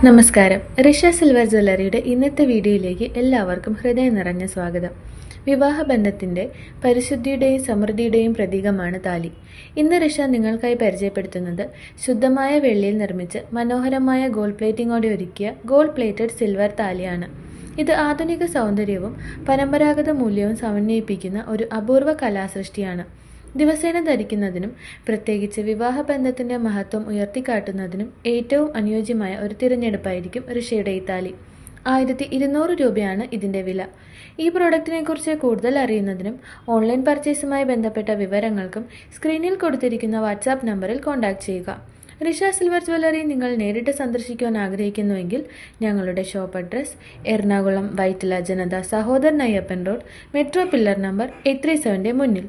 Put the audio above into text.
നമസ്കാരം. റിഷ സിൽവർ ജ്വല്ലറിയുടെ ഇന്നത്തെ വീഡിയോയിലേക്ക് എല്ലാവർക്കും ഹൃദയം നിറഞ്ഞ സ്വാഗതം. വിവാഹബന്ധത്തിന്റെ പരിശുദ്ധിയുടെയും സമൃദ്ധിയുടെയും പ്രതീകമാണ് താലി. ഇന്ന് റിഷ നിങ്ങൾക്കായി പരിചയപ്പെടുത്തുന്നത് ശുദ്ധമായ വെള്ളിയിൽ നിർമ്മിച്ച് മനോഹരമായ ഗോൾഡ് പ്ലേറ്റിംഗോടെ ഒരുക്കിയ ഗോൾഡ് പ്ലേറ്റഡ് സിൽവർ താലിയാണ്. ഇത് ആധുനിക സൗന്ദര്യവും പരമ്പരാഗത മൂല്യവും സമന്വയിപ്പിക്കുന്ന ഒരു അപൂർവ കലാസൃഷ്ടിയാണ്. ദിവസേന ധരിക്കുന്നതിനും പ്രത്യേകിച്ച് വിവാഹബന്ധത്തിന്റെ മഹത്വം ഉയർത്തിക്കാട്ടുന്നതിനും ഏറ്റവും അനുയോജ്യമായ ഒരു തിരഞ്ഞെടുപ്പായിരിക്കും റിഷയുടെ ഈ താലി. 1200 രൂപയാണ് ഇതിന്റെ വില. ഈ പ്രോഡക്റ്റിനെ കുറിച്ച് കൂടുതൽ അറിയുന്നതിനും ഓൺലൈൻ പർച്ചേസുമായി ബന്ധപ്പെട്ട വിവരങ്ങൾക്കും സ്ക്രീനിൽ കൊടുത്തിരിക്കുന്ന വാട്സാപ്പ് നമ്പറിൽ കോൺടാക്ട് ചെയ്യുക. റിഷ സിൽവർ ജ്വല്ലറി നിങ്ങൾ നേരിട്ട് സന്ദർശിക്കുവാൻ ആഗ്രഹിക്കുന്നുവെങ്കിൽ ഞങ്ങളുടെ ഷോപ്പ് അഡ്രസ് എറണാകുളം വൈറ്റില ജനത Sahodaran Ayyappan road, metro pillar number 837 മുന്നിൽ.